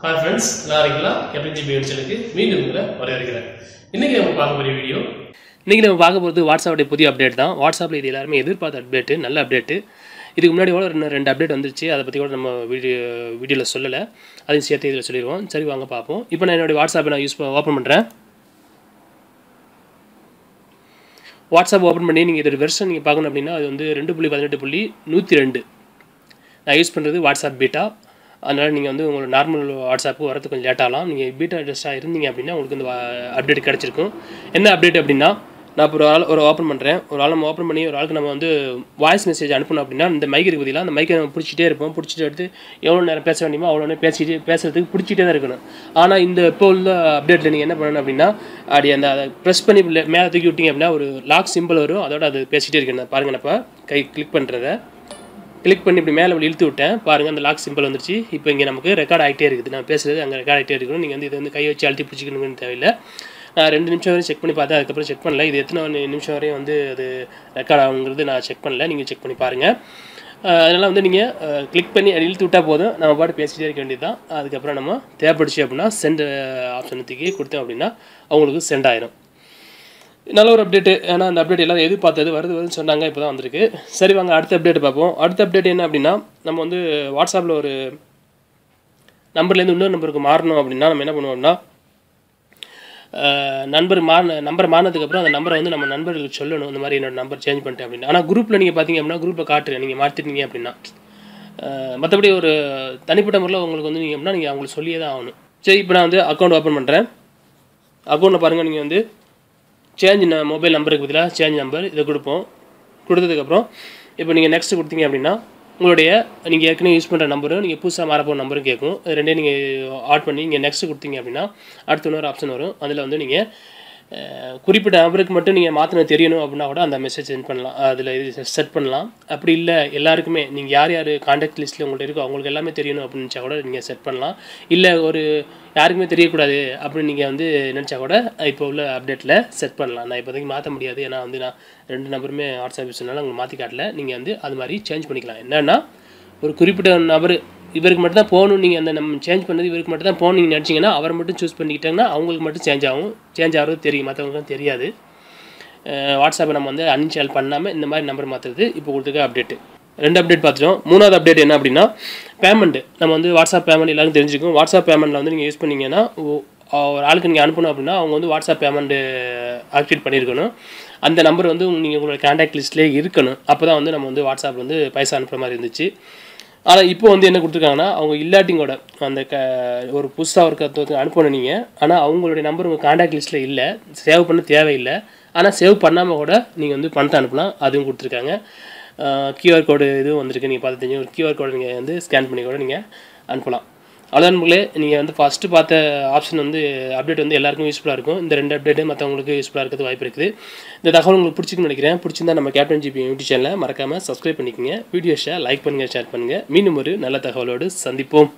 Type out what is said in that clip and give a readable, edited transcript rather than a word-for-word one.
Hi friends, GPM சேனலுக்கு மீண்டும் உங்களை வரவேற்கிறேன். இன்னைக்கு நம்ம பார்க்க போற வீடியோ நம்ம பார்க்க போறது வாட்ஸ்அப்போட புதிய அப்டேட் தான். வாட்ஸ்அப்ல இது எல்லாரும் எதிர்பார்த்த அப்டேட், நல்ல அப்டேட். இதுக்கு முன்னாடி கூட ரெண்டு அப்டேட் வந்துருச்சு. அத பத்தி கூட நம்ம வீடியோல சொல்லல. அதையும் சேர்த்து இதல சொல்லிடுவோம். சரி வாங்க பாப்போம். இப்போ நான் என்னோட வாட்ஸ்அப்பை நான் ஓபன் பண்றேன். வாட்ஸ்அப் ஓபன் பண்ணி நீங்க இதோட வெர்ஷன் நீங்க பார்க்கணும் அப்படினா அது வந்து 2.18.102. நான் யூஸ் பண்றது வாட்ஸ்அப் பீட்டா. அதனால நீங்க வந்து உங்க நார்மல் வாட்ஸ்அப் வரது கொஞ்சம் லேட் ஆகலாம். நீங்க பீட்டா டெஸ்டா இருந்தீங்க அப்படினா உங்களுக்கு இந்த அப்டேட் கிடைச்சிருக்கும். என்ன அப்டேட் அப்படினா நான் இப்போ ஒரு ஓபன் பண்றேன். ஒரு ஆளை நம்ம ஓபன் பண்ணி ஒரு ஆளுக்கு நம்ம வந்து வாய்ஸ் மெசேஜ் அனுப்பணும் அப்படினா இந்த மைக் இருக்கு பதிலா அந்த மைக்கை நம்ம பிடிச்சிட்டே இருப்போம். பிடிச்சிட்டு எடுத்து எவ்வளவு நேரம் பேச வேண்டுமோ அவ்வளவு நேரம் பேசுறதுக்கு பிடிச்சிட்டே தான் இருக்கணும். ஆனா இந்த இப்போ உள்ள அப்டேட்ல நீங்க என்ன பண்ணணும் அப்படினா அப்படி அந்த பிரஸ் பண்ணி மேலே தூக்கி விட்டீங்க அப்படினா ஒரு லாக் சிம்பிள் வரும். அதோட அது பேசிட்டே இருக்கணும். பாருங்க நான் இப்ப கை கிளிக் பண்றத கிளிக் பண்ணி இப்படி மேலே இழுத்து விட்டேன். பாருங்க அந்த லாக் சிம்பிள் வந்துருச்சு. இப்போ இங்கே நமக்கு ரெக்கார்ட் ஆகிட்டே இருக்குது. நான் பேசுறது அங்கே ரெக்கார்ட் ஆகிட்டே இருக்கணும். நீங்கள் வந்து இதை வந்து கை வச்சு அழுத்தி பிடிச்சிக்கணும்னு தேவையில்லை. நான் 2 நிமிஷம் வரையும் செக் பண்ணி பார்த்தேன். அதுக்கப்புறம் செக் பண்ணல. இது எத்தனை நிமிஷம் வரையும் வந்து அது ரெக்கார்ட் ஆகுங்கிறது நான் செக் பண்ணல. நீங்கள் செக் பண்ணி பாருங்கள். அதனால் வந்து நீங்கள் கிளிக் பண்ணி இழுத்து விட்டால் போதும். நம்ம பாட்டு பேசிகிட்டே இருக்க வேண்டியது தான். அதுக்கப்புறம் நம்ம தேவைப்படுச்சு அப்படின்னா சென்ட் ஆப்ஷனை தூக்கி கொடுத்தோம் அப்படின்னா அவங்களுக்கு சென்ட் ஆயிரும். நல்ல ஒரு அப்டேட். ஏன்னா அந்த அப்டேட் எல்லாம் எதிர்பார்த்தது வருதுன்னு சொன்னாங்க. இப்போ தான் வந்திருக்கு. சரி வாங்க அடுத்த அப்டேட் பார்ப்போம். அடுத்த அப்டேட் என்ன அப்படின்னா நம்ம வந்து வாட்ஸ்அப்பில் ஒரு நம்பர்லேருந்து இன்னொரு நம்பருக்கு மாறணும் அப்படின்னா நம்ம என்ன பண்ணுவோம்னா நம்பர் மாறினதுக்கப்புறம் அந்த நம்பரை வந்து நம்ம நண்பர்களுக்கு சொல்லணும். இந்த மாதிரி என்னோட நம்பர் சேஞ்ச் பண்ணிட்டேன் அப்படின்னு. ஆனால் குரூப்பில் நீங்கள் பார்த்தீங்க அப்படின்னா குரூப்பில் காட்டுறேன் நீங்கள் மாற்றிட்டீங்க அப்படின்னா. மற்றபடி ஒரு தனிப்பட்ட முறையில் உங்களுக்கு வந்து நீங்கள் அப்படின்னா நீங்கள் அவங்களுக்கு சொல்லியே தான் ஆகணும். சரி இப்போ நான் வந்து அக்கௌண்ட் ஓப்பன் பண்ணுறேன். அக்கௌண்ட்டில் பாருங்கள் நீங்கள் வந்து சேஞ்ச் மொபைல் நம்பருக்கு பதிலாக சேஞ்ச் நம்பர் இதை கொடுப்போம். கொடுத்ததுக்கப்புறம் இப்போ நீங்கள் நெக்ஸ்ட்டு கொடுத்தீங்க அப்படின்னா உங்களுடைய நீங்கள் ஏற்கனவே யூஸ் பண்ணுற நம்பரும் நீங்கள் புதுசாக மாறப்போகிற நம்பரும் கேட்கும். ரெண்டையும் நீங்கள் ஆட் பண்ணி நீங்கள் நெக்ஸ்ட்டு கொடுத்தீங்க அப்படின்னா அடுத்த இன்னொரு ஆப்ஷன் வரும். அதில் வந்து நீங்கள் குறிப்பிட்ட நம்பருக்கு மட்டும் நீங்கள் மாற்றின தெரியணும் அப்படின்னா கூட அந்த மெசேஜ் சென்ட் பண்ணலாம். அதில் இது செட் பண்ணலாம். அப்படி இல்லை எல்லாருக்குமே நீங்கள் யார் யார் கான்டாக்ட் லிஸ்ட்டில் உங்கள்கிட்ட இருக்கோ அவங்களுக்கு எல்லாமே தெரியணும் அப்படின்னு நினச்சா கூட நீங்கள் செட் பண்ணலாம். இல்லை ஒரு யாருக்குமே தெரியக்கூடாது அப்படின்னு நீங்கள் வந்து நினச்சா கூட இப்போ உள்ள அப்டேட்டில் செட் பண்ணலாம். நான் இப்போதைக்கு மாற்ற முடியாது. ஏன்னா வந்து நான் 2 நம்பருமே வாட்ஸ்அப் யூஸ்னால உங்களுக்கு மாற்றி காட்டல. நீங்கள் வந்து அது மாதிரி சேஞ்ச் பண்ணிக்கலாம். என்னென்னா ஒரு குறிப்பிட்ட நபர் இவருக்கு மட்டும் தான் போகணும். நீங்கள் அந்த நம்ம சேஞ்ச் பண்ணது இவருக்கு மட்டும் தான் போகணும் நீங்கள் நினச்சிங்கன்னா அவரை மட்டும் சூஸ் பண்ணிக்கிட்டாங்கன்னா அவங்களுக்கு மட்டும் சேஞ்ச் ஆகும். சேஞ்ச் ஆகிறது தெரியும், மற்றவங்களுக்கும் தெரியாது. வாட்ஸ்அப்பை நம்ம வந்து அன்இன்ஸ்டால் பண்ணாமல் இந்த மாதிரி நம்பர் மாற்றுறது இப்போ கொடுத்துருக்க அப்டேட்டு. 2 அப்டேட் பார்த்துட்டோம். 3வது அப்டேட் என்ன அப்படின்னா பேமெண்ட்டு. நம்ம வந்து வாட்ஸ்அப் பேமெண்ட் எல்லாரும் தெரிஞ்சுக்கும். வாட்ஸ்அப் பேமெண்ட்டில் வந்து நீங்கள் யூஸ் பண்ணிங்கன்னா ஒரு ஆளுக்கு நீங்கள் அனுப்பணும் அப்படின்னா அவங்க வந்து வாட்ஸ்அப் பேமெண்ட்டு ஆக்டிவேட் பண்ணியிருக்கணும். அந்த நம்பர் வந்து நீங்கள் உங்களோட கான்டாக்ட் லிஸ்ட்லேயே இருக்கணும். அப்போ தான் வந்து நம்ம வந்து வாட்ஸ்அப் வந்து பைசா அனுப்புகிற மாதிரி இருந்துச்சு. ஆனால் இப்போ வந்து என்ன கொடுத்துருக்காங்கன்னா அவங்க இல்லாட்டிங்கூட அந்த ஒரு புதுசாக ஒருத்தருக்கு அனுப்பணும் நீங்கள். ஆனால் அவங்களுடைய நம்பர் உங்கள் கான்டாக்ட் லிஸ்ட்டில் இல்லை, சேவ் பண்ண தேவையில்லை. ஆனால் சேவ் பண்ணாமல் கூட நீங்கள் வந்து பணத்தை அனுப்பலாம். அதுவும் கொடுத்துருக்காங்க. கியூஆர் கோடு இதுவும் வந்திருக்கு. நீங்கள் பார்த்து தெரிஞ்சு ஒரு கியூஆர் கோடு நீங்கள் வந்து ஸ்கேன் பண்ணி கூட நீங்கள் அனுப்பலாம். அவ்வளோதான்களே. நீங்கள் வந்து ஃபஸ்ட்டு பார்த்த ஆப்ஷன் வந்து அப்டேட் வந்து எல்லாருக்கும் யூஸ்ஃபுல்லாக இருக்கும். இந்த 2 அப்டேட்டு மற்றவங்களுக்கு யூஸ்ஃபுல்லாக இருக்கிறது வாய்ப்பு இருக்குது. இந்த தகவல் உங்களுக்கு பிடிச்சிக்குன்னு நினைக்கிறேன். பிடிச்சிருந்தா நம்ம கேப்டன் GPM யூடியூப் சேனலை மறக்காமல் சப்ஸ்கிரைப் பண்ணிக்கோங்க. வீடியோஸை லைக் பண்ணுங்கள், ஷேர் பண்ணுங்கள். மீண்டும் ஒரு நல்ல தகவலோடு சந்திப்போம்.